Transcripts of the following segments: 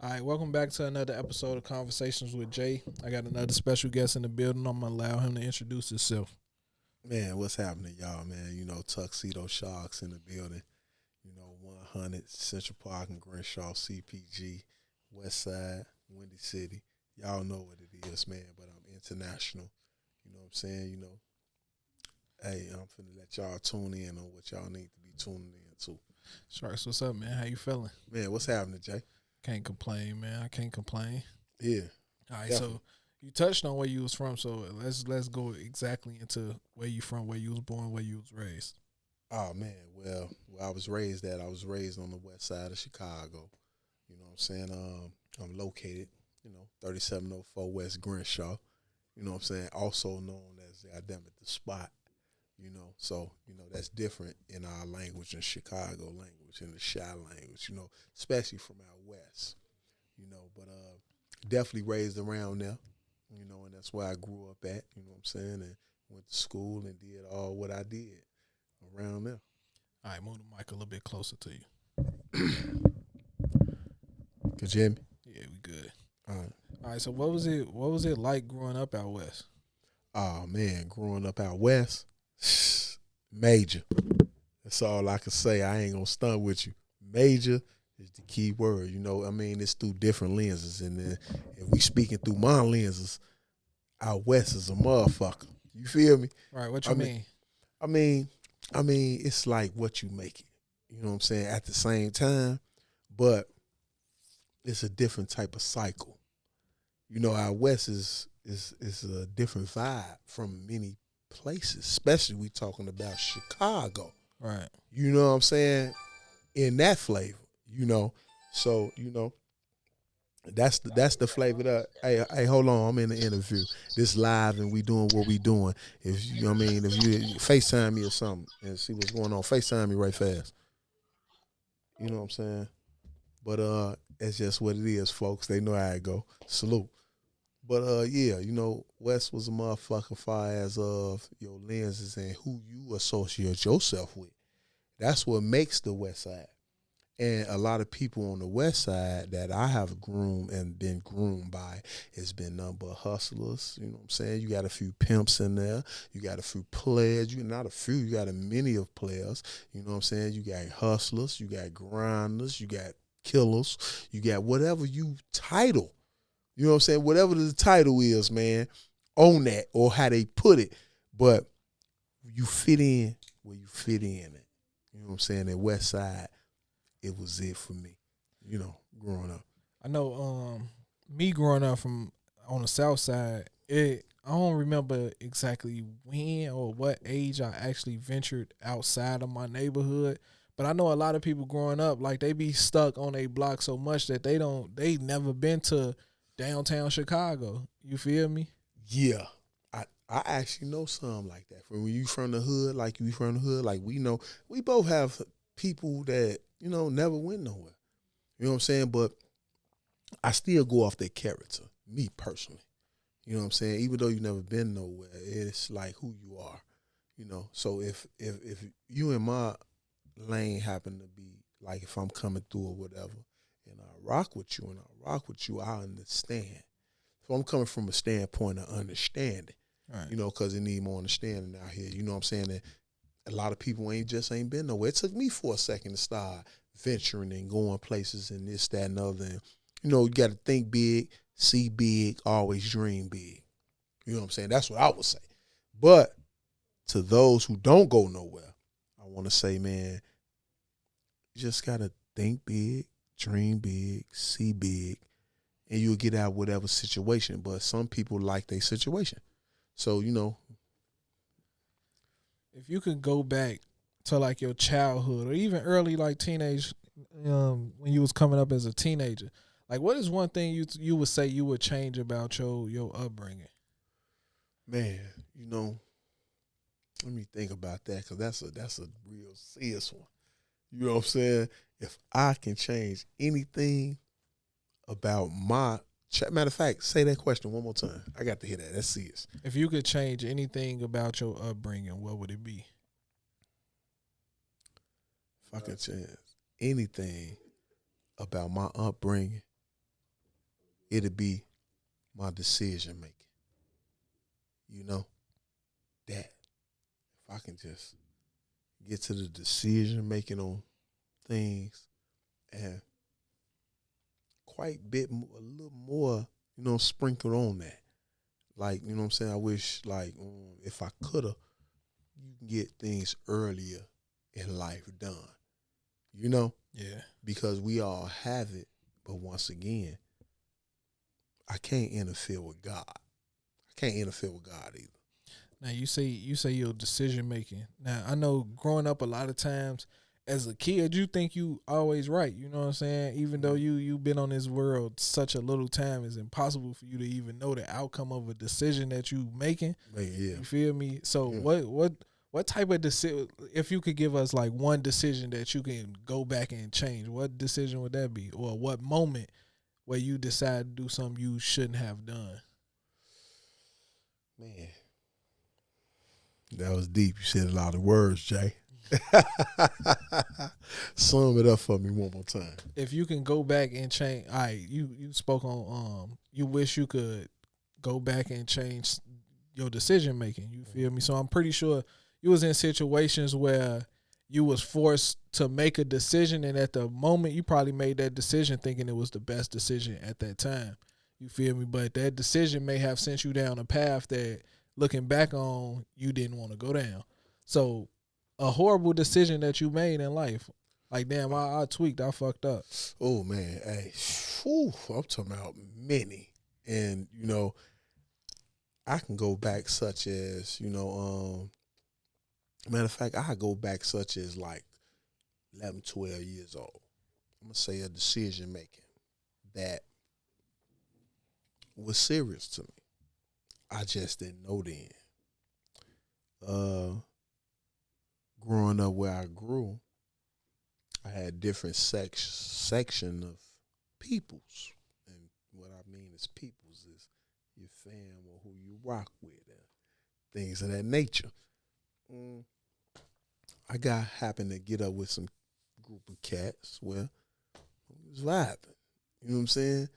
All right, welcome back to another episode of Conversations with Jay. I got another special guest in the building. I'm gonna allow him to introduce himself. Man, what's happening, y'all, man? Tuxedo Sharks in the building. 100 Central Park and Crenshaw, CPG, West Side, Windy City. Y'all know what it is, man, but I'm international. You know what I'm saying? Hey, I'm finna let y'all tune in on what y'all need to be tuning in to. Sharks, what's up, man? How you feeling? Man, what's happening, Jay? Can't complain, man. I can't complain. Yeah, All right, definitely. so you touched on where you was from, so let's go exactly into where you from, where you was born, where you was raised. Oh, man, well, where I was raised at, I was raised on the west side of Chicago. You know what I'm saying? I'm located, 3704 West Crenshaw. You know what I'm saying? Also known as the spot. That's different in our language, in Chicago language, in the Chi language, especially from out west, but definitely raised around there, and that's where I grew up at, you know what I'm saying, and went to school and did all what I did around there. All right, move the mic a little bit closer to you. Could you hear me? Yeah, we good. All right. All right, so what was it? What was it like growing up out west? Oh, man, growing up out west, major. That's all I can say. I ain't gonna stunt with you. Major is the key word. It's through different lenses. And then if we speaking through my lenses, out west is a motherfucker. You feel me? All right, what I you mean, mean? I mean, it's like what you make it. You know what I'm saying? At the same time, but it's a different type of cycle. Out west is a different vibe from many places, especially we talking about Chicago. Right. You know what I'm saying? In that flavor, So, that's the flavor that hey, hold on, I'm in the interview. This live and we doing what we doing. If you if you FaceTime me or something and see what's going on, FaceTime me right fast. You know what I'm saying? But it's just what it is, folks. They know how it go. Salute. But yeah, West was a motherfucker far as of your lenses and who you associate yourself with. That's what makes the West Side. And a lot of people on the west side that I have groomed and been groomed by has been nothing but hustlers. You know what I'm saying? You got a few pimps in there. You got a few players. You not a few. You got a many of players. You know what I'm saying? You got hustlers. You got grinders. You got killers. You got whatever you title. You know what I'm saying? Whatever the title is, man, own that or how they put it. But you fit in where you fit in it. You know what I'm saying? That west side, it was it for me, growing up. I know me growing up from on the south side, I don't remember exactly when or what age I actually ventured outside of my neighborhood. But I know a lot of people growing up, like they be stuck on a block so much that they never been to downtown Chicago. You feel me? Yeah. I actually know some like that. From when you from the hood, like you from the hood, like we both have people that, never went nowhere. You know what I'm saying? But I still go off their character, me personally. You know what I'm saying? Even though you never been nowhere, it's like who you are. So if you in my lane happen to be like if I'm coming through or whatever, and I rock with you, I understand. So I'm coming from a standpoint of understanding, Right. because they need more understanding out here. You know what I'm saying? That a lot of people ain't been nowhere. It took me for a second to start venturing and going places and this, that, and other. And, you got to think big, see big, always dream big. You know what I'm saying? That's what I would say. But to those who don't go nowhere, I want to say, man, you just got to think big, dream big, see big, and you'll get out whatever situation. But some people like their situation. So, If you could go back to like your childhood or even early like teenage, when you was coming up as a teenager, like what is one thing you would say you would change about your upbringing? man, let me think about that because that's a real serious one. You know what I'm saying? If I can change anything about matter of fact, say that question one more time. I got to hear that. That's serious. If you could change anything about your upbringing, what would it be? If I can change anything about my upbringing, it'd be my decision making. You know, that if I can just get to the decision making on things and a little more, sprinkled on that. Like, you know what I'm saying? I wish, like, if I could have, you can get things earlier in life done. Yeah. Because we all have it, but once again, I can't interfere with God. I can't interfere with God either. Now you say your decision making. Now I know growing up a lot of times as a kid you think you always right. You know what I'm saying? Even though you've been on this world such a little time, it's impossible for you to even know the outcome of a decision that you making. Man, yeah. You feel me? So what type of decision? If you could give us like one decision that you can go back and change, what decision would that be? Or what moment where you decide to do something you shouldn't have done? Man, that was deep. You said a lot of words, Jay. Sum it up for me one more time. If you can go back and change, all right, you spoke on you wish you could go back and change your decision making. You feel me? So I'm pretty sure you was in situations where you was forced to make a decision, and at the moment you probably made that decision thinking it was the best decision at that time. You feel me? But that decision may have sent you down a path that, looking back on, you didn't want to go down. So a horrible decision that you made in life. Like, damn, I tweaked, I fucked up. Oh, man. Hey, I'm talking about many. And, I can go back such as, matter of fact, I go back such as like 11, 12 years old. I'm going to say a decision making that was serious to me. I just didn't know then. Growing up where I grew, I had different section of peoples. And what I mean is peoples is your fam or who you rock with and things of that nature. I happened to get up with some group of cats where we was vibing. You know what I'm saying?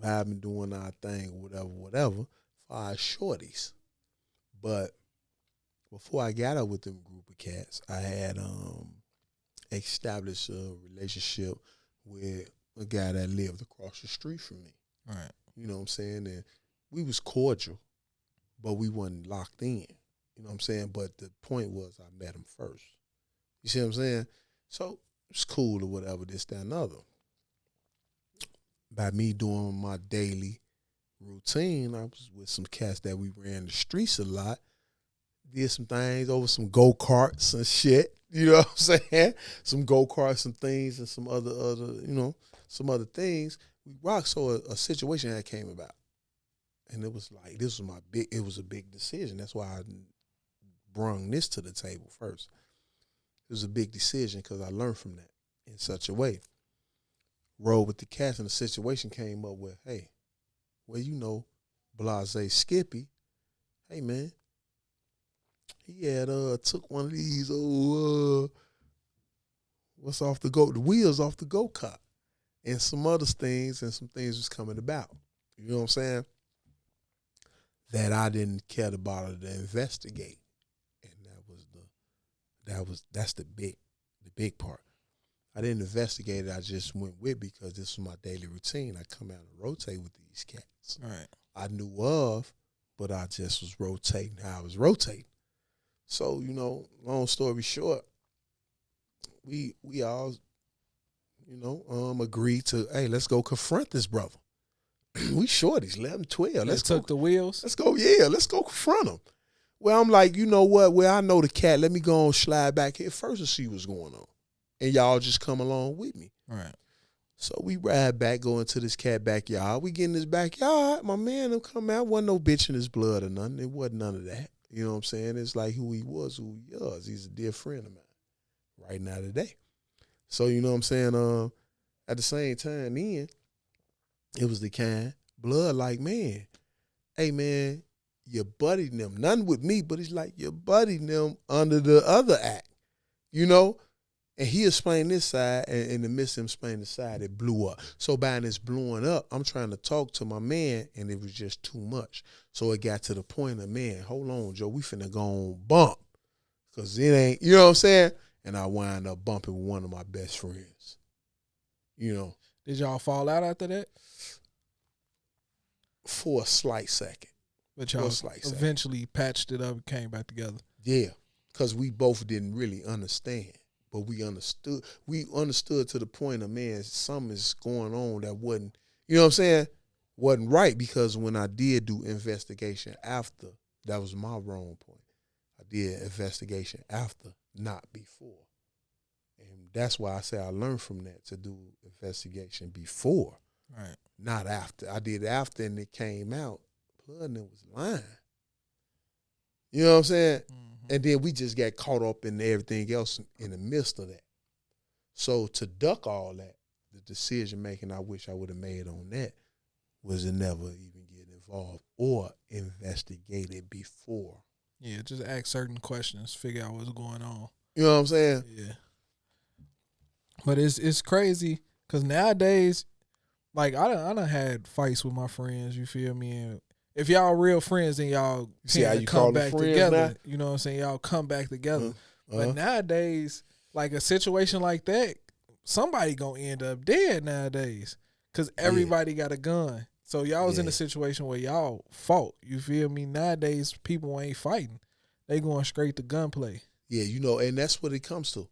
Vibing, doing our thing, whatever, for our shorties. But before I got up with them group of cats, I had established a relationship with a guy that lived across the street from me. Right. You know what I'm saying? And we was cordial, but we wasn't locked in. You know what I'm saying? But the point was I met him first. You see what I'm saying? So it's cool or whatever, this, that, and other. By me doing my daily routine, I was with some cats that we ran the streets a lot, did some things over some go-karts and shit. You know what I'm saying? Some go-karts and things and some other, some other things. We rocked, so a situation that came about. And it was like, it was a big decision. That's why I brung this to the table first. It was a big decision because I learned from that in such a way. Rolled with the cats and the situation came up with, hey, well, Blase Skippy, hey, man, he had took one of these old, the wheels off the go-kart and some other things, and some things was coming about. You know what I'm saying? That I didn't care to bother to investigate. And that's the big part. I didn't investigate it. I just went with because this was my daily routine. I come out and rotate with these cats. Right. I knew of, but I just was rotating how I was rotating. So, long story short, we all, agreed to, hey, let's go confront this brother. We shorties, 11, 12. Let's took the wheels. Let's go, let's go confront him. Well, I'm like, you know what? Well, I know the cat. Let me go and slide back here first and see what's going on. And y'all just come along with me. Right. So we ride back, go into this cat backyard. We get in this backyard. My man will come out. Wasn't no bitch in his blood or nothing. It wasn't none of that. You know what I'm saying? It's like who he was, who he was. He's a dear friend of mine right now today. So, you know what I'm saying? At the same time, then, it was the kind blood like, man, hey, man, you're buddying them. Nothing with me, but it's like you're buddying them under the other act, And he explained this side, and in the midst of him explaining the side, it blew up. So by this blowing up, I'm trying to talk to my man, and it was just too much. So it got to the point of, man, hold on, Joe, we finna go on bump. Because it ain't, you know what I'm saying? And I wind up bumping with one of my best friends. You know. Did y'all fall out after that? For a slight second. But y'all eventually patched it up and came back together. Yeah, because we both didn't really understand. But we understood. We understood to the point of, man, something is going on that wasn't, you know what I'm saying, wasn't right. Because when I did do investigation after, that was my wrong point. I did investigation after, not before. And that's why I say I learned from that to do investigation before, right? Not after. I did after, and it came out. Blood was lying. You know what I'm saying? Mm-hmm. And then we just got caught up in everything else in the midst of that. So to duck all that, the decision making I wish I would have made on that was to never even get involved or investigated before. Yeah, just ask certain questions, figure out what's going on. You know what I'm saying? Yeah. But it's crazy because nowadays, like I done had fights with my friends. You feel me? And if y'all real friends, then y'all see how you come back together. Now? You know what I'm saying? Y'all come back together. But nowadays, like a situation like that, somebody gonna end up dead nowadays because everybody got a gun. So y'all was in a situation where y'all fought. You feel me? Nowadays, people ain't fighting. They going straight to gunplay. Yeah, you know, and that's what it comes to.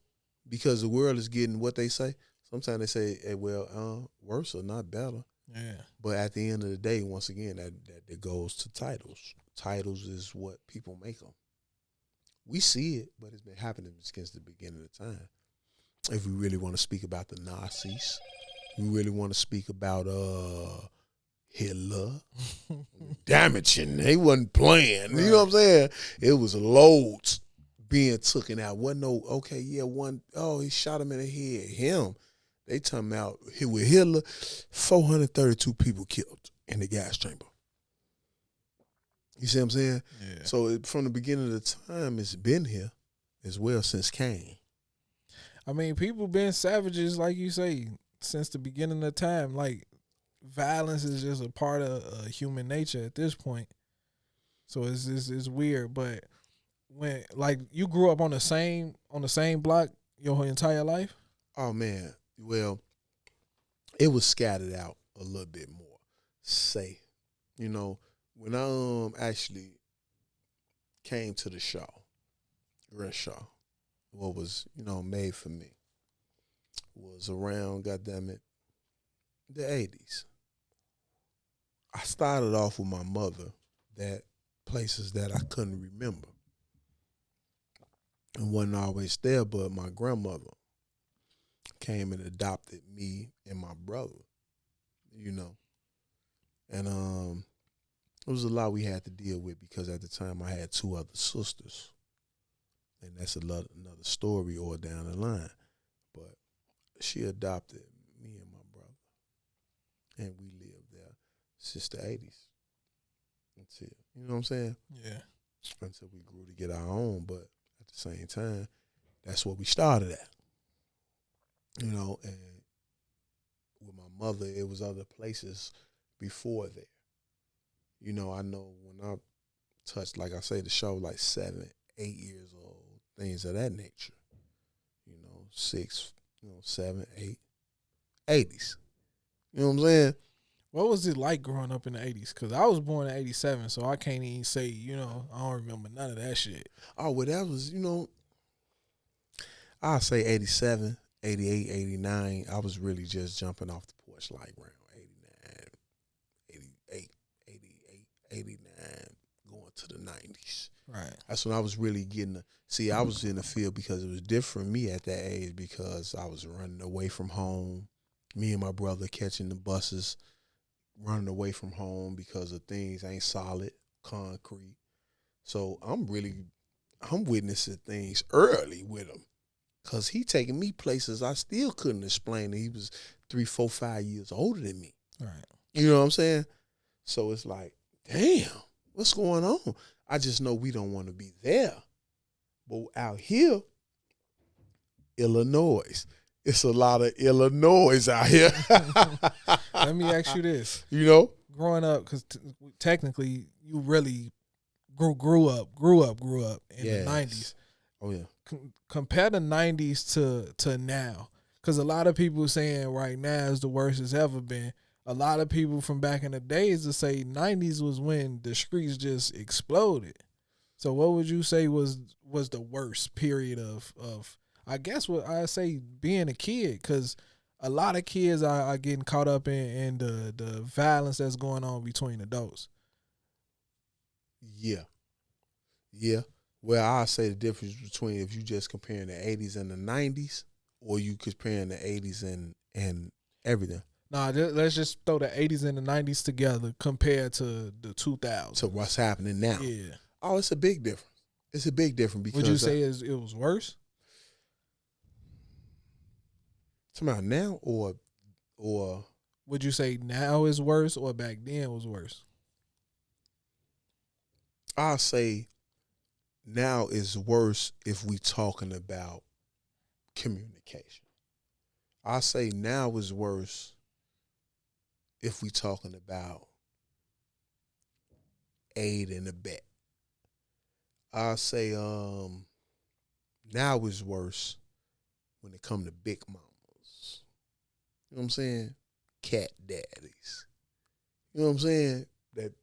Because the world is getting what they say. Sometimes they say, hey, well, worse or not better. Yeah. But at the end of the day, once again, that goes to titles. Titles is what people make them. We see it, but it's been happening since the beginning of time. If we really want to speak about the Nazis, we really want to speak about Hitler, damaging. They wasn't playing. Right. You know what I'm saying? It was loads being taken out. Wasn't no, okay, yeah, one, oh, he shot him in the head. Him. They talking about with Hitler, 432 people killed in the gas chamber. You see what I'm saying? Yeah. So from the beginning of the time, it's been here as well since Cain. I mean, people been savages, like you say, since the beginning of time. Like, violence is just a part of human nature at this point. So it's weird. But when, like, you grew up on the same block your entire life? Oh man, well, it was scattered out a little bit more. Say, you know, when I actually came to the show, Grand Show, what was, you know, made for me was around, goddammit, the 80s. I started off with my mother, that places that I couldn't remember. And wasn't always there, but my grandmother came and adopted me and my brother, you know. And it was a lot we had to deal with because at the time I had two other sisters. And that's another story or down the line. But she adopted me and my brother. And we lived there since the 80s. Until, you know what I'm saying? Yeah. Until we grew to get our own. But at the same time, that's what we started at. You know, and with my mother, it was other places before there. You know, I know when I touched, like I say, the show, like 7, 8 years old, things of that nature. You know, 6, 7, 8, 80s. You know what I'm saying? What was it like growing up in the 80s? Because I was born in 87, so I can't even say, you know, I don't remember none of that shit. Oh, well, that was, you know, I'll say 87, 88, 89. I was really just jumping off the porch like around 89, 88, 88, 89, going to the 90s. Right. That's when I was really getting see, I was in the field because it was different for me at that age because I was running away from home. Me and my brother catching the buses, running away from home because of things ain't solid, concrete. So I'm witnessing things early with him. Because he taking me places I still couldn't explain. He was 3, 4, 5 years older than me. Right. You know what I'm saying? So it's like, damn, what's going on? I just know we don't want to be there. But out here, Illinois. It's a lot of Illinois out here. Let me ask you this. You know? Growing up, because technically you really grew up in the 90s. Oh, yeah. Compare the 90s to now. Because a lot of people saying right now is the worst it's ever been. A lot of people from back in the days to say 90s was when the streets just exploded. So what would you say was the worst period of I guess what I say being a kid? Because a lot of kids are getting caught up in the violence that's going on between adults. Yeah. Yeah. Well, I'll say the difference between if you just comparing the 80s and the 90s or you comparing the 80s and everything. Nah, let's just throw the 80s and the 90s together compared to the 2000s. To what's happening now. Yeah. Oh, it's a big difference. It's a big difference because... Would you say it was worse? About now or... Would you say now is worse or back then was worse? I'll say now is worse if we talking about communication. I'll say now is worse if we talking about aid and abet. I'll say now is worse when it come to big mamas. You know what I'm saying? Cat daddies. You know what I'm saying? That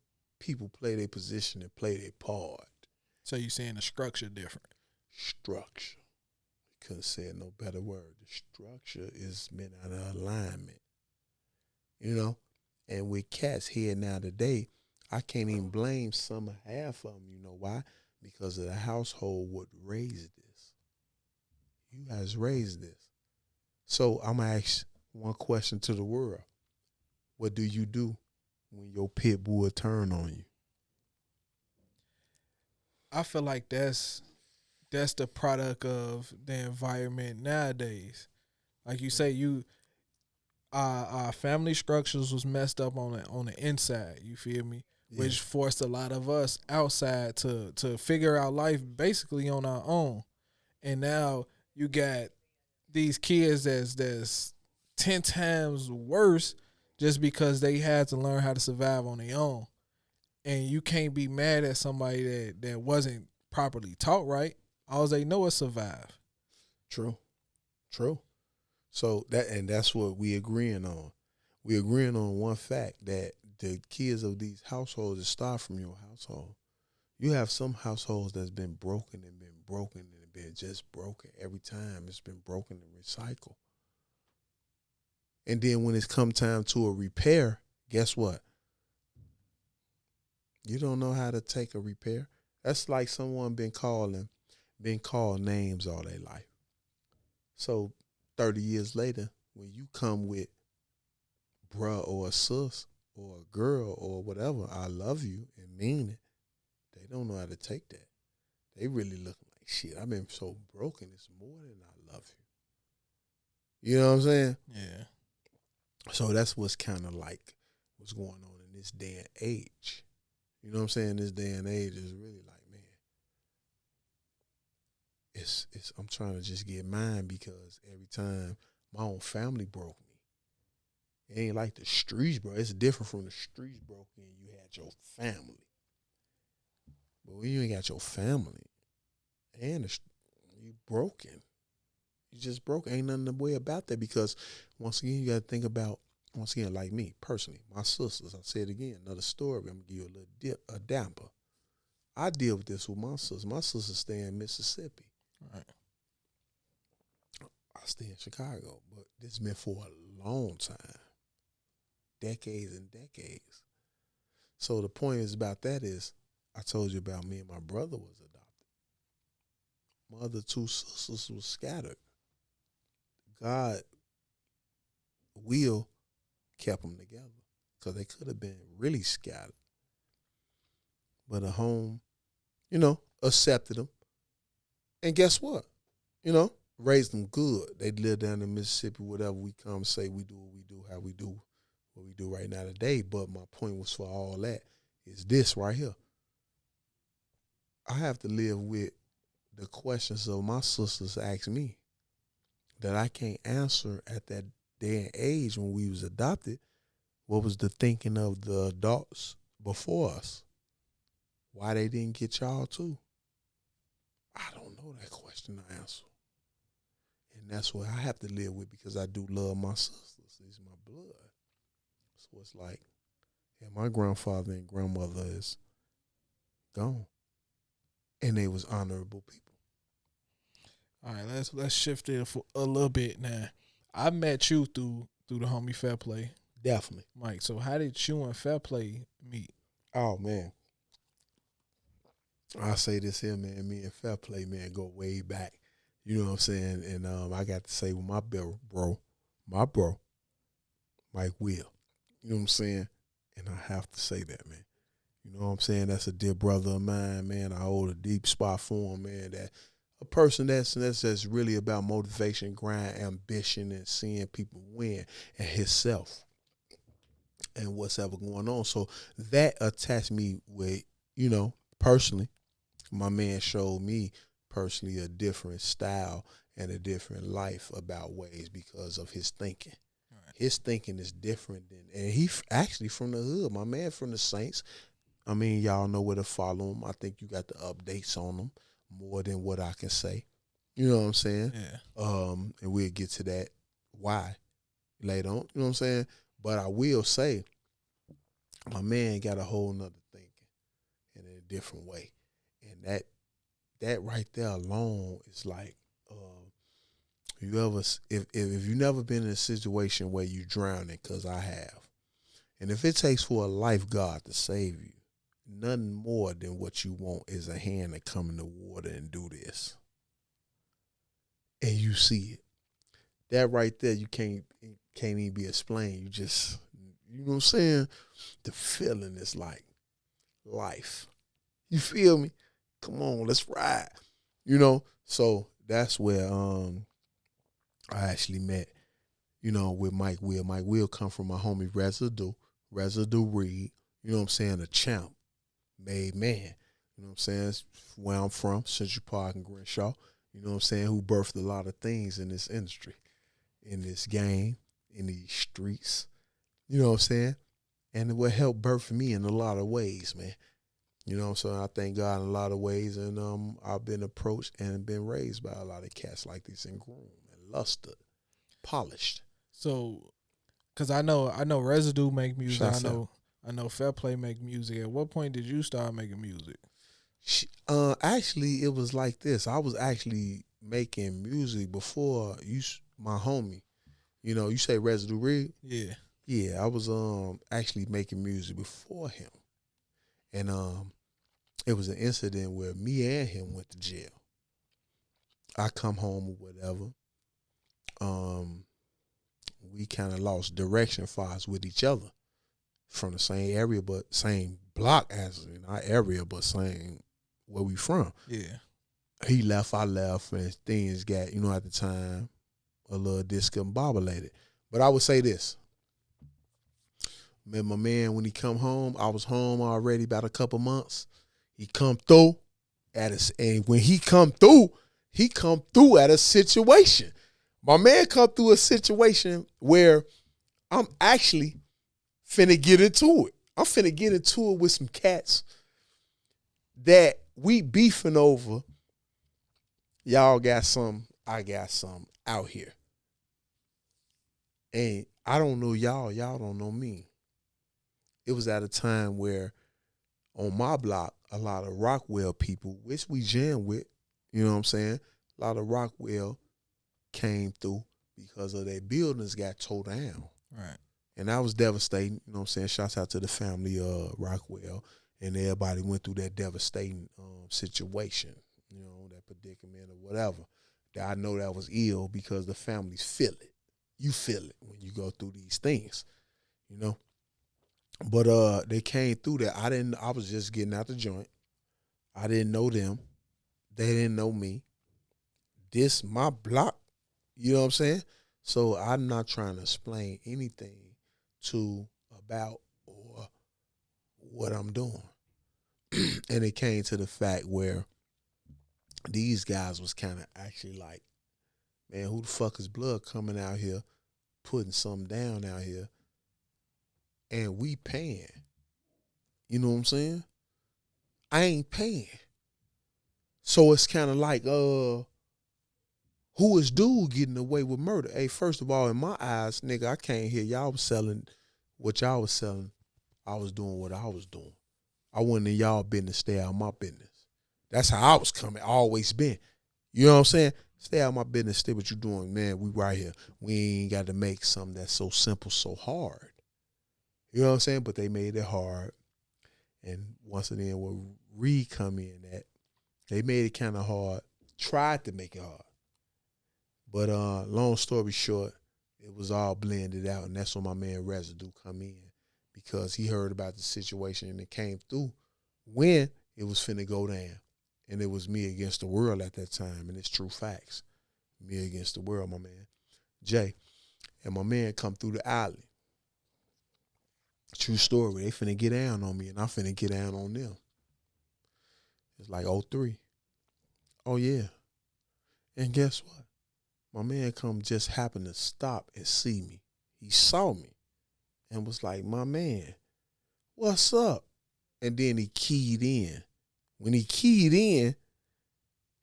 people play their position and play their part. So you saying the structure different? Structure. Couldn't say no better word. The structure is been out of alignment. You know? And with cats here now today, I can't even blame some or half of them. You know why? Because of the household would raise this. You guys raised this. So I'm going to ask one question to the world. What do you do when your pit bull turn on you? I feel like that's the product of the environment nowadays. Like you say, our family structures was messed up on the inside. You feel me? Yeah. Which forced a lot of us outside to figure out life basically on our own. And now you got these kids that's 10 times worse just because they had to learn how to survive on their own. And you can't be mad at somebody that wasn't properly taught right. All they know is survive. True. So that's what we agreeing on. We agreeing on one fact that the kids of these households that start from your household. You have some households that's been broken and been just broken every time. It's been broken and recycled. And then when it's come time to a repair, guess what? You don't know how to take a repair. That's like someone been called names all their life. So 30 years later, when you come with bruh or a sis or a girl or whatever, I love you and mean it, they don't know how to take that. They really looking like, shit, I've been so broken, it's more than I love you. You know what I'm saying? Yeah. So that's what's kind of like what's going on in this day and age. You know what I'm saying? This day and age is really like, man, it's I'm trying to just get mine because every time my own family broke me. It ain't like the streets, bro. It's different from the streets broke and you had your family. But when you ain't got your family and you broken, you just broke. Ain't nothing the way about that because once again, you got to think about, once again, like me personally, my sisters. I say it again, another story. I'm going to give you a little a damper. I deal with this with my sisters. My sisters stay in Mississippi. Right. I stay in Chicago, but this has been for a long time. Decades and decades. So the point is about that is, I told you about me and my brother was adopted. My other two sisters was scattered. God will kept them together because they could have been really scattered. But a home, accepted them. And guess what? Raised them good. They lived down in Mississippi, whatever we come say we do what we do, how we do what we do right now today. But my point was for all that is this right here. I have to live with the questions of my sisters ask me. that I can't answer at that day and age when we was adopted. What was the thinking of the adults before us? Why they didn't get y'all too? I don't know that question to answer. And that's what I have to live with because I do love my sisters. These my blood. So it's like, yeah, my grandfather and grandmother is gone. And they was honorable people. All right, let's shift it for a little bit now. I met you through the homie Fair Play, Definitely. Mike. So how did you and Fair Play meet? Oh man. I'll say this here, man. Me and Fair Play, man, go way back. You know what I'm saying? And I got to say with my bro, Mike Will. You know what I'm saying? And I have to say that, man. You know what I'm saying? That's a dear brother of mine, man. I hold a deep spot for him, man. That a person that's really about motivation, grind, ambition, and seeing people win and himself and what's ever going on. So that attached me with, personally, my man showed me personally a different style and a different life about ways because of his thinking. Right. His thinking is different and he actually from the hood. My man from the Saints. I mean, y'all know where to follow him. I think you got the updates on him more than what I can say. You know what I'm saying? Yeah. And we'll get to that why later on. You know what I'm saying? But I will say, my man got a whole nother thinking in a different way. And that right there alone is like, if you never been in a situation where you drowning, because I have, and if it takes for a lifeguard to save you, nothing more than what you want is a hand to come in the water and do this. And you see it. That right there, you can't even be explained. You just, you know what I'm saying? The feeling is like life. You feel me? Come on, let's ride. So that's where I actually met, with Mike Will. Mike Will come from my homie Residue Reed, you know what I'm saying, a champ, made man. You know what I'm saying? That's where I'm from, Central Park and Crenshaw, you know what I'm saying, who birthed a lot of things in this industry, in this game, in these streets, you know what I'm saying? And it will help birth me in a lot of ways, man. You know what I'm saying? I thank God in a lot of ways, and I've been approached and been raised by a lot of cats like this and groomed and lusted, polished. So, because I know Residue make music. Shouts I know Fair Play make music. At what point did you start making music? Actually, it was like this. I was actually making music before my homie. You say Residue Reed? Yeah. Yeah, I was actually making music before him. And it was an incident where me and him went to jail. I come home or whatever. We kind of lost direction for us with each other from the same area, but same block as in our area, but same where we from. Yeah. He left, I left, and things got, at the time, a little discombobulated. But I would say this. Man, my man, when he come home, I was home already about a couple months. He come through and when he come through at a situation. My man come through a situation where I'm actually finna get into it. I'm finna get into it with some cats that we beefing over. Y'all got some, I got some out here. And I don't know y'all don't know me. It was at a time where on my block, a lot of Rockwell people, which we jam with, you know what I'm saying? A lot of Rockwell came through because of their buildings got tore down. Right. And that was devastating, you know what I'm saying? Shouts out to the family of Rockwell. And everybody went through that devastating situation, that predicament or whatever. That I know that was ill because the families feel it. You feel it when you go through these things, But they came through that. I was just getting out the joint. I didn't know them. They didn't know me. This my block. You know what I'm saying? So I'm not trying to explain anything about or what I'm doing. And it came to the fact where these guys was kind of actually like, man, who the fuck is blood coming out here, putting something down out here, and we paying? You know what I'm saying? I ain't paying. So it's kind of like, who is dude getting away with murder? Hey, first of all, in my eyes, nigga, I can't hear y'all was selling what y'all was selling. I was doing what I was doing. I wasn't in y'all business, stay out of my business. That's how I was coming, always been. You know what I'm saying? Stay out of my business, stay what you doing, man. We right here. We ain't got to make something that's so simple, so hard. You know what I'm saying? But they made it hard. And once again, where Reed come in at, they made it kind of hard, tried to make it hard. But long story short, it was all blended out, and that's when my man Residue come in, because he heard about the situation and it came through when it was finna go down. And it was me against the world at that time, and it's true facts. Me against the world, my man. Jay. And my man come through the alley. True story. They finna get down on me, and I finna get down on them. It's like 03. Oh, yeah. And guess what? My man come just happened to stop and see me. He saw me and was like, my man, what's up? And then he keyed in. When he keyed in,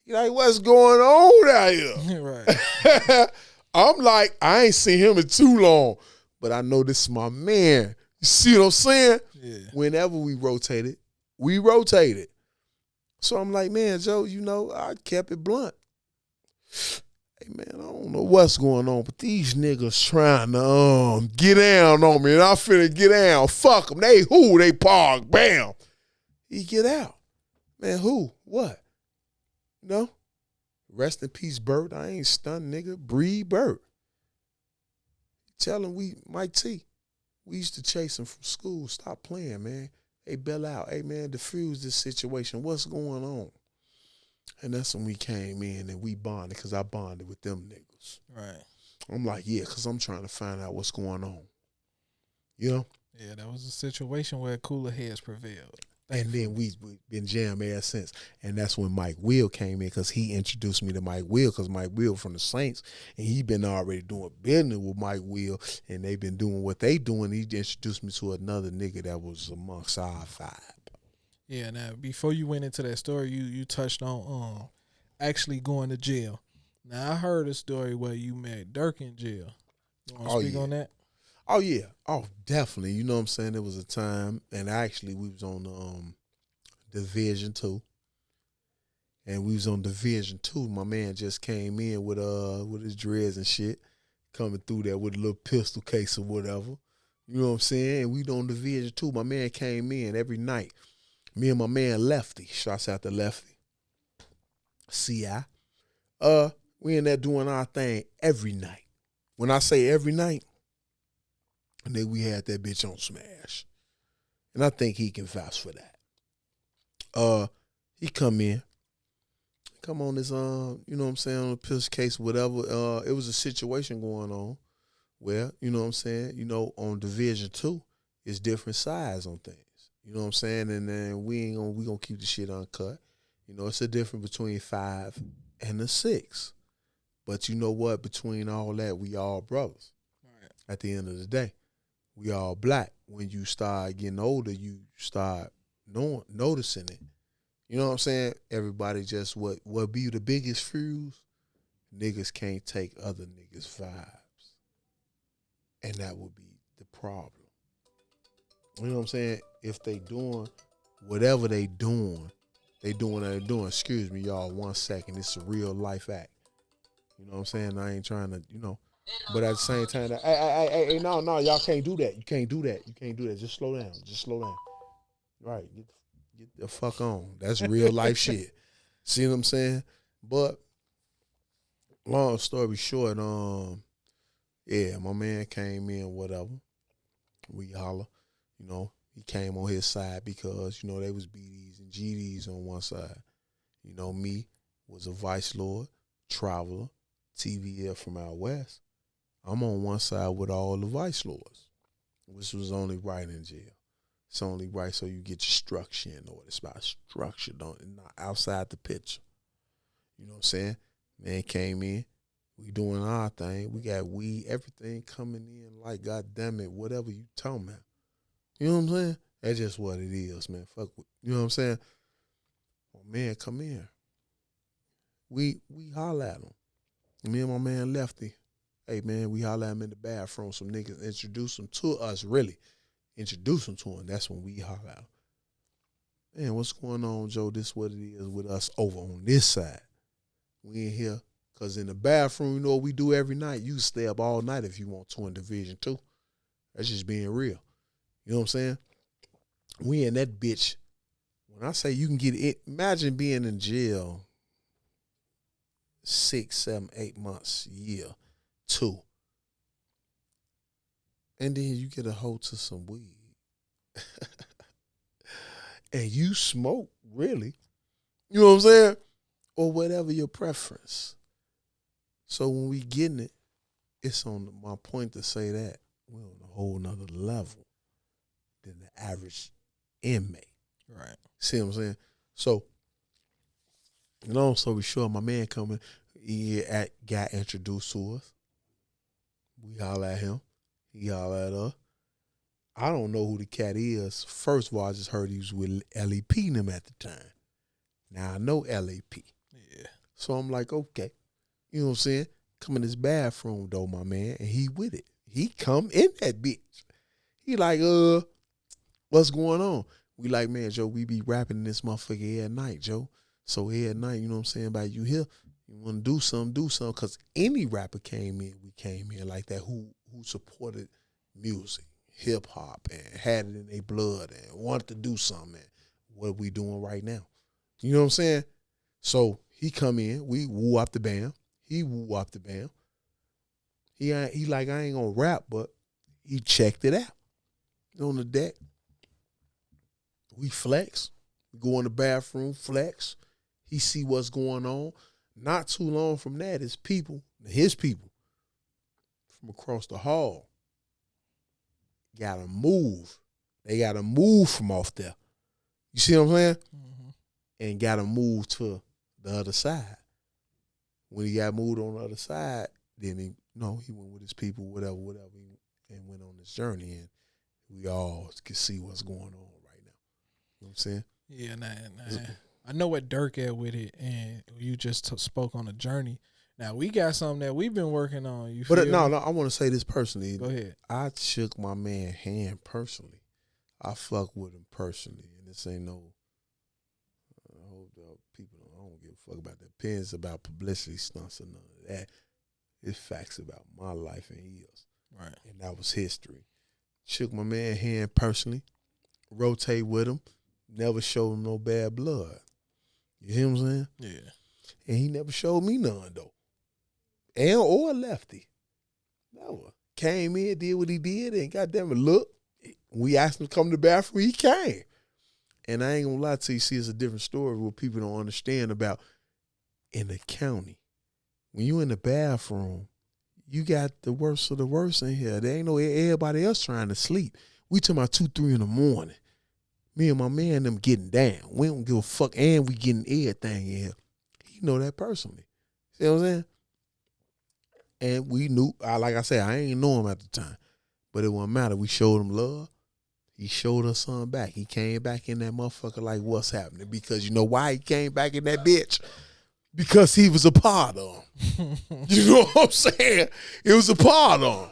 he like, what's going on out here? Right. I'm like, I ain't seen him in too long, but I know this is my man. You see what I'm saying? Yeah. Whenever we rotated, we rotated. So I'm like, man, Joe, you know, I kept it blunt. Hey, man, I don't know what's going on, but these niggas trying to get down on me, and I finna get down. Fuck them. They who? They park. Bam. He get out. Man, who? What? You know? Rest in peace, Bert. I ain't stunned, nigga. Breed Bert. Tell him Mike T, we used to chase him from school. Stop playing, man. Hey, bail out. Hey, man, diffuse this situation. What's going on? And that's when we came in and we bonded, because I bonded with them niggas. Right. I'm like, yeah, because I'm trying to find out what's going on. You know? Yeah, that was a situation where cooler heads prevailed. And then we've been jammed ever since. And that's when Mike Will came in, because he introduced me to Mike Will, because Mike Will from the Saints, and he been already doing business with Mike Will, and they been doing what they doing. He introduced me to another nigga that was amongst our vibe. Yeah, now before you went into that story, you touched on actually going to jail. Now I heard a story where you met Durk in jail. You want to speak on that? Oh yeah. Oh, definitely. You know what I'm saying? There was a time, and actually we was on Division 2. And we was on Division 2. My man just came in with his dreads and shit, coming through there with a little pistol case or whatever. You know what I'm saying? And we on Division 2. My man came in every night. Me and my man Lefty, shouts out to Lefty, CI. We in there doing our thing every night. When I say every night, and then we had that bitch on smash. And I think he can vouch for that. He come on this, you know what I'm saying, on a pistol case, whatever. It was a situation going on where, you know what I'm saying, you know, on Division 2, it's different size on things. You know what I'm saying? And then we gonna keep the shit uncut. You know, it's a difference between 5 and a 6. But you know what? Between all that, we all brothers. Right. At the end of the day, we all black. When you start getting older, you start noticing it. You know what I'm saying? Everybody just what be the biggest fuse? Niggas can't take other niggas' vibes. And that would be the problem. You know what I'm saying? If they doing whatever they doing. Excuse me, y'all, 1 second. It's a real life act. You know what I'm saying? I ain't trying to, you know. But at the same time, hey, no, y'all can't do that. You can't do that. Just slow down. Right. Get the fuck on. That's real life shit. See what I'm saying? But long story short, yeah, my man came in, whatever. We holler. You know, he came on his side because, you know, they was BDs and GDs on one side. You know, me was a vice lord, traveler, TVL from out west. I'm on one side with all the vice lords, which was only right in jail. It's only right so you get your structure in order. It's about structure, not outside the picture. You know what I'm saying? Man came in. We doing our thing. We got weed, everything coming in like, God damn it, whatever you talking about. You know what I'm saying? That's just what it is, man. Fuck with, you know what I'm saying? Oh, man, come here. We holler at him. Me and my man Lefty. Hey, man, we holler at him in the bathroom. Some niggas introduce him to us, really. Introduce him to him. That's when we holler at him. Man, what's going on, Joe? This is what it is with us over on this side. We in here. Because in the bathroom, you know what we do every night? You can stay up all night if you want to in Division 2. That's just being real. You know what I'm saying? We in that bitch. When I say you can get it, imagine being in jail 6, 7, 8 months, year, 2. And then you get a hold to some weed. And you smoke, really. You know what I'm saying? Or whatever your preference. So when we getting it, it's on my point to say that we're on a whole nother level than the average inmate. Right. See what I'm saying? So, long story short, my man coming, he got introduced to us. We holler at him. He holler at us. I don't know who the cat is. First of all, I just heard he was with LEP and them at the time. Now I know LEP. Yeah. So I'm like, okay. You know what I'm saying? Come in this bathroom though, my man, and he with it. He come in that bitch. He like, what's going on? We like, man, Joe, we be rapping this motherfucker here at night, Joe. So here at night, you know what I'm saying, about you here, you want to do something, because any rapper came in, we came in like that, who supported music, hip-hop, and had it in their blood and wanted to do something, man. What we doing right now? You know what I'm saying? So he come in, we woo up the band. He woo up the band. He like, I ain't gonna rap, but he checked it out. On the deck. We flex. We go in the bathroom, flex. He see what's going on. Not too long from that, his people from across the hall gotta move. They gotta move from off there. You see what I'm saying? Mm-hmm. And gotta move to the other side. When he got moved on the other side, then he went with his people, whatever, and went on this journey. And we all can see what's going on right now. You know what I'm saying? Yeah, nah. I know what Durk at with it, and you just spoke on the journey. Now, we got something that we've been working on. You But feel no, me? I want to say this personally. Go ahead. I shook my man hand personally. I fuck with him personally. And this ain't no, I hope people I don't give a fuck about that. Pins about publicity stunts or none of that. It's facts about my life and his. Right. And that was history. Shook my man hand personally. Rotate with him. Never showed him no bad blood. You hear what I'm saying? Yeah. And he never showed me none, though. Or lefty. Never. Came in, did what he did, and goddamn it, look. We asked him to come to the bathroom, he came. And I ain't gonna lie to you, see, it's a different story what people don't understand about in the county. When you in the bathroom, you got the worst of the worst in here. There ain't no everybody else trying to sleep. We talking about 2, 3 in the morning. Me and my man them getting down. We don't give a fuck, and we getting everything in here. He know that personally. See what I'm saying? And we knew, like I said, I ain't know him at the time. But it wouldn't matter. We showed him love. He showed us something back. He came back in that motherfucker like, what's happening? Because you know why he came back in that bitch? Because he was a part of him. You know what I'm saying? It was a part of him.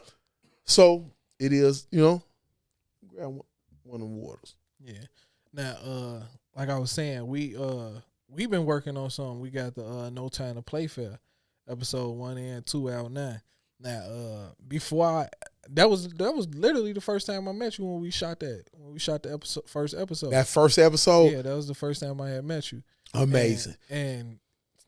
So it is, grab one of the waters. Yeah. Now, like I was saying, we've been working on something. We got the No Time to Play Fair, episode 1 and 2 out now. Now, that was literally the first time I met you when we shot the first episode. That first episode? Yeah, that was the first time I had met you. Amazing. And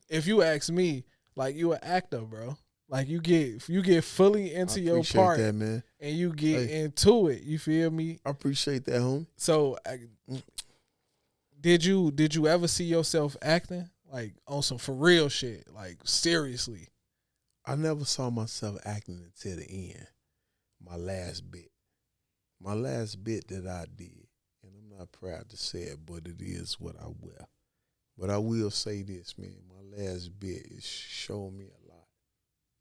if you ask me, like, you an actor, bro. Like, you get fully into your part, that, man. And you get into it. You feel me? I appreciate that, homie. So, did you ever see yourself acting, like, on some for real shit, like, seriously? I never saw myself acting until the end. My last bit that I did, and I'm not proud to say it, but it is what I will. But I will say this, man. My last bit is showing me a lot.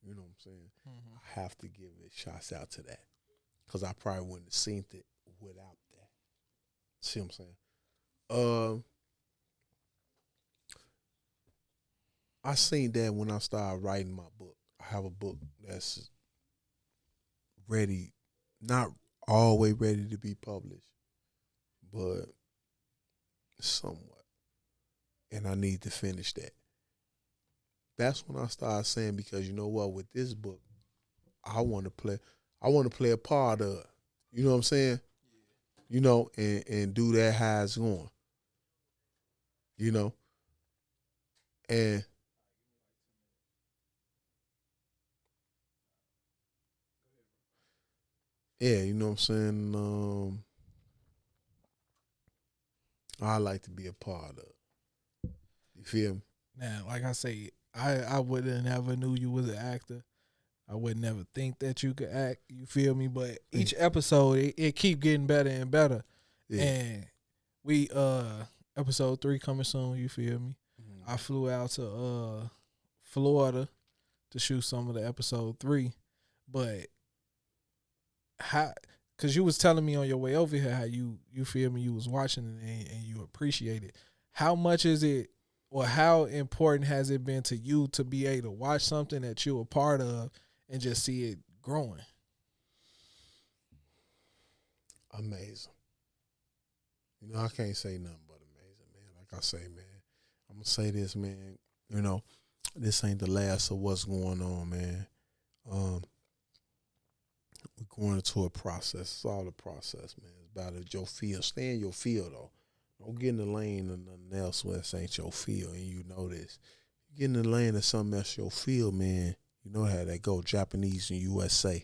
You know what I'm saying? Mm-hmm. I have to give it shots out to that because I probably wouldn't have seen it without that. See what I'm saying? I seen that when I started writing my book. I have a book that's ready, not all the way ready to be published, but somewhat. And I need to finish that. That's when I started saying, because you know what, with this book, I want to play a part of it. You know what I'm saying? You know, and do that how it's going. You know? And yeah, you know what I'm saying? I like to be a part of it. You feel me? Now, like I say, I would have never knew you was an actor. I would never think that you could act. You feel me? But each episode, it keep getting better and better. Yeah. And we episode 3 coming soon. You feel me? Mm-hmm. I flew out to Florida to shoot some of the episode 3, but how? Cause you was telling me on your way over here how you feel me, you was watching it and you appreciate it. How much is it, or how important has it been to you to be able to watch something that you're a part of and just see it growing? Amazing. You know, I can't say nothing but amazing, man. Like I say, man, I'm gonna say this, man. You know, this ain't the last of what's going on, man. We're going into a process. It's all a process, man. It's about your field. Stay in your field, though. Don't get in the lane of nothing else where it ain't your field, and you know this. You get in the lane of something else your field, man. You know how that go. Japanese and USA.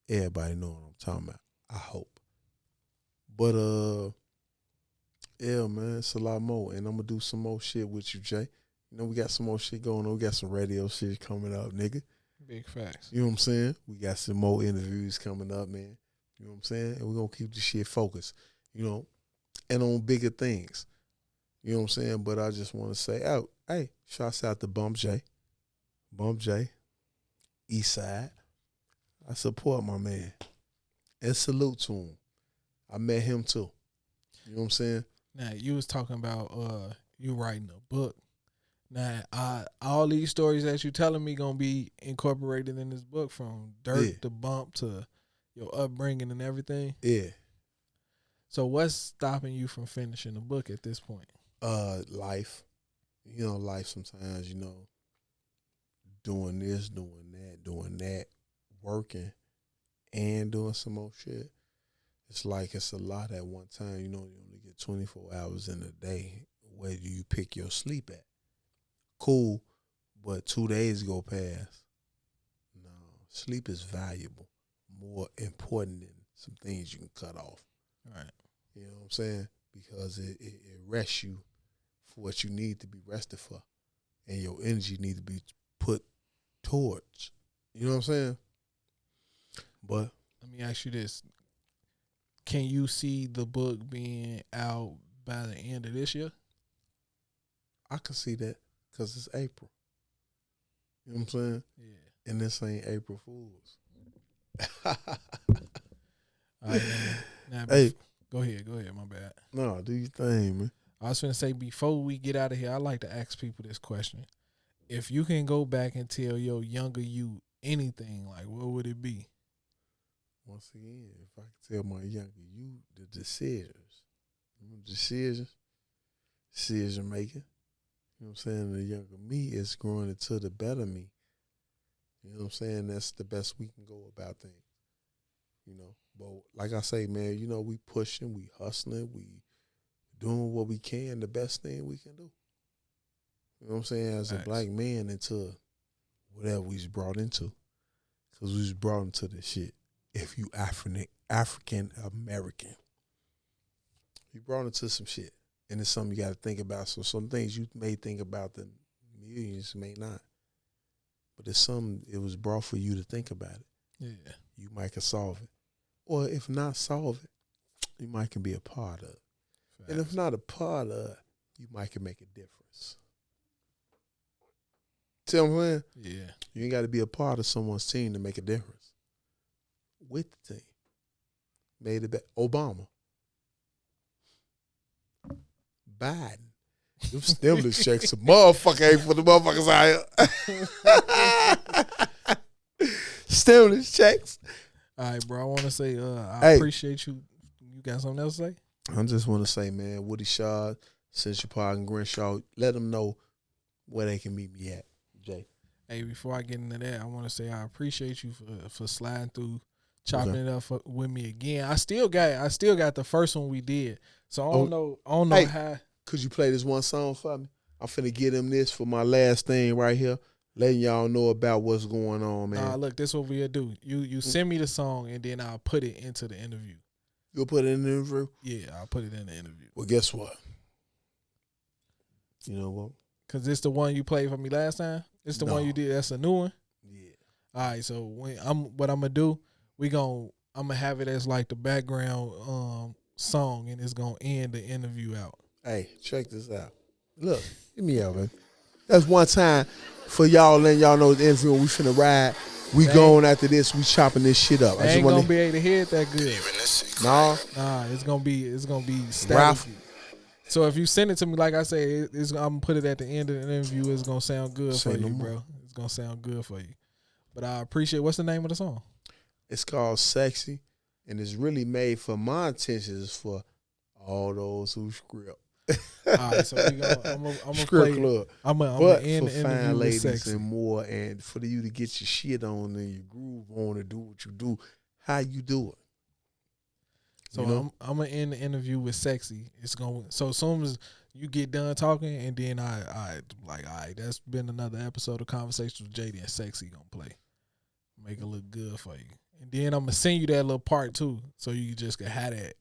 Everybody know what I'm talking about. I hope. But yeah, man, it's a lot more, and I'm gonna do some more shit with you, Jay. You know, we got some more shit going on. We got some radio shit coming up, nigga. Big facts. You know what I'm saying? We got some more interviews coming up, man. You know what I'm saying? And we're going to keep this shit focused, you know, and on bigger things. You know what I'm saying? But I just want to say, oh, hey, shouts out to Bump J. Bump J, East Side. I support my man. And salute to him. I met him too. You know what I'm saying? Now, you was talking about you writing a book. Now, all these stories that you telling me gonna be incorporated in this book, from Durk to Bump to your upbringing and everything. Yeah. So, what's stopping you from finishing the book at this point? Life. You know, life sometimes, you know, doing this, doing that, working, and doing some more shit. It's like it's a lot at one time. You know, you only get 24 hours in a day. Where do you pick your sleep at? Cool, but 2 days go past. No, sleep is valuable, more important than some things you can cut off. Right. You know what I'm saying? Because it rests you for what you need to be rested for, and your energy need to be put towards. You know what I'm saying? But let me ask you this: can you see the book being out by the end of this year? I can see that because it's April. You know what I'm saying? Yeah. And this ain't April Fools. All right, now Hey, go ahead, my bad. no, do your thing, man. I was going to say, before we get out of here, I like to ask people this question. If you can go back and tell your younger you anything, like, what would it be? Once again, if I could tell my younger you the decision making. You know what I'm saying? The younger me is growing into the better me. You know what I'm saying? That's the best we can go about things. You know, but like I say, man, you know, we pushing, we hustling, we doing what we can, the best thing we can do. You know what I'm saying? As a black man into whatever we was brought into. Because we was brought into this shit. If you African American, you brought into some shit. And it's something you got to think about. So some things you may think about, the millions may not. But it's something, it was brought for you to think about it. Yeah. You might can solve it. Or if not solve it, you might can be a part of it. Facts. And if not a part of it, you might can make a difference. tell me when? Yeah. You ain't got to be a part of someone's team to make a difference. With the team. Made it back. Obama. Biden. Them stimulus checks, a motherfucker ain't for the motherfuckers out here. Stimulus checks. All right, bro. I want to say I appreciate you. You got something else to say? I just want to say, man, Woody Shaw, Central Park and Crenshaw, let them know where they can meet me at, Jay. Hey, before I get into that, I want to say I appreciate you for sliding through, chopping it up with me again. I still got the first one we did, so I don't know how. Could you play this one song for me? I'm finna get him this for my last thing right here, letting y'all know about what's going on, man. Look, this is what we'll do. You send me the song, and then I'll put it into the interview. You'll put it in the interview? Yeah, I'll put it in the interview. Well, guess what? You know what? Because it's the one you played for me last time? It's the one you did. That's a new one? Yeah. All right, so what I'm going to do, I'm going to have it as like the background song, and it's going to end the interview out. Hey, check this out. Look, get me out, man. That's one time for y'all letting y'all know the interview we finna ride. We going after this, we chopping this shit up. I ain't gonna be able to hear it that good. Nah, it's gonna be static. So if you send it to me, like I said, I'm gonna put it at the end of the interview. It's gonna sound good for you, bro. It's gonna sound good for you. But I appreciate. What's the name of the song? It's called "Sexy," and it's really made for my intentions for all those who script. All right, so I'm gonna script play. club. I'm gonna end for the interview fine ladies with Sexy and more, and for you to get your shit on and your groove on and do what you do, how you do it. So I'm gonna end the interview with Sexy. It's gonna as soon as you get done talking, and then I like, all right, that's been another episode of Conversations with JD, and Sexy gonna play. Make it look good for you. And then I'm gonna send you that little part too, so you just can have that.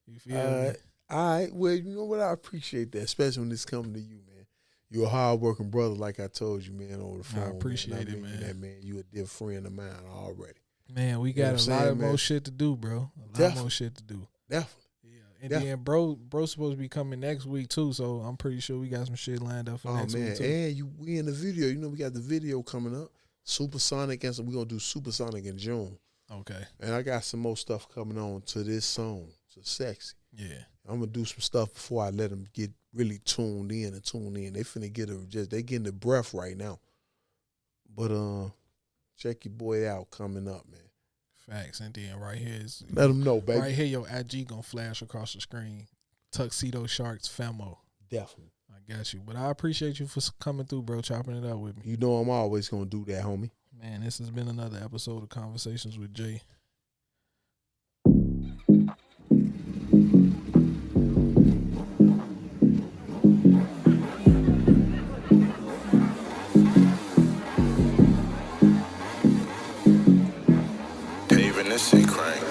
You feel me? All right. Well, you know what? I appreciate that, especially when it's coming to you, man. You're a hard-working brother, like I told you, man, over the phone. I appreciate it, man. Man. You a dear friend of mine already. Man, we got a lot of more shit to do, bro. A lot more shit to do. Definitely. Yeah. And then bro supposed to be coming next week too, so I'm pretty sure we got some shit lined up for next week too. And we in the video. You know, we got the video coming up. Supersonic, and we're gonna do Supersonic in June. Okay. And I got some more stuff coming on to this song, to Sexy. Yeah. I'm gonna do some stuff before I let them get really tuned in. They finna they getting the breath right now. But check your boy out coming up, man. Facts. And then right here is let them know, baby. Right here, your IG gonna flash across the screen. Tuxedo Sharks Famo. Definitely. I got you. But I appreciate you for coming through, bro, chopping it up with me. You know I'm always gonna do that, homie. Man, this has been another episode of Conversations with Jay. Paving this shit crank.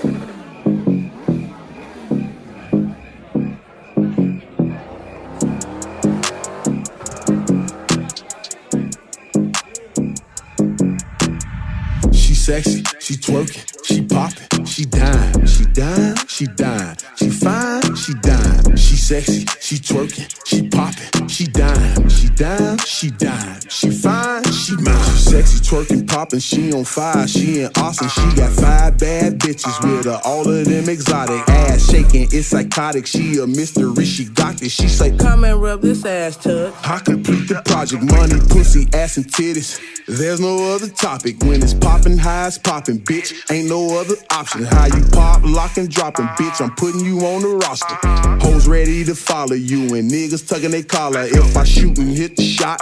Sexy, she twerking, she popping, she dime, she dime, she fine, she dime, she sexy, she twerking, she popping, she dime, she dime, she fine, she mine. She sexy, twerking, popping, she on fire, she in Austin, she got 5 bad bitches with her, all of them exotic, ass shaking, it's psychotic, she a mystery, she got this, she say, come and rub this ass, tug. I complete the project, money, pussy, ass and titties, there's no other topic, when it's popping high, it's popping, bitch, ain't no other option, how you pop, lock and dropping, bitch, I'm putting you on the roster, hoes ready to follow you, and niggas tugging their collar, if I shoot and hit the shot,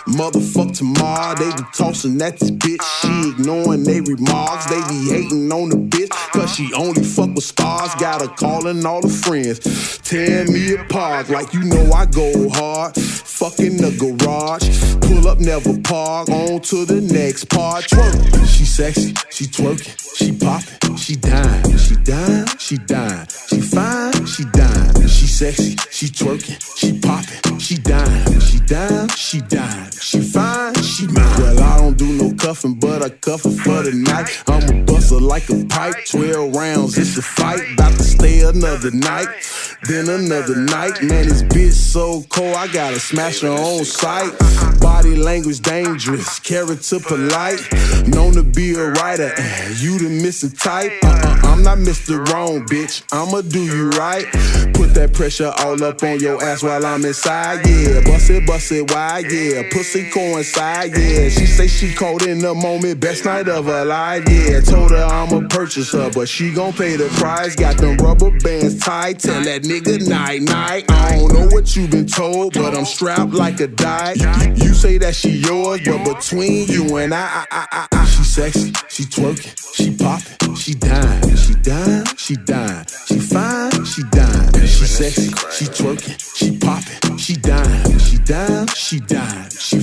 motherfuck tomorrow, they be tossing at this bitch, she ignoring they remarks, they be hating on the bitch, cause she only fuck with stars, got her calling all her friends, tearing me apart, like you know I go hard, fucking the garage, pull up, never park, on to the next part, twerk, she sexy, she twerking, she popping, she dime, she fine, she dime, she sexy, she twerking, she popping, she dime, she fine, she mine. Well, I don't do no cuffing, but I handcuffing for the night. I'ma bust her like a pipe, 12 rounds, it's a fight. About to stay another night, then another night. Man, this bitch so cold, I gotta smash her on sight. Body language dangerous, character polite. Known to be a writer, you the missing type. I'm not Mr. Wrong, bitch, I'ma do you right. Put that pressure all up on your ass while I'm inside, yeah. Bust it wide, yeah. Pussy coincide, yeah. She say she caught in the moment, best night of her life, yeah. Told her I'ma purchase her, but she gon' pay the price. Got them rubber bands tight, tell that nigga night night. I don't know what you been told, but I'm strapped like a die. You say that she yours, but between you and I. She sexy, she twerking, she popping, she dime, she dime, she dime, she fine, she dime. She sexy, she twerking, she popping, she dime, she dime, she dime, she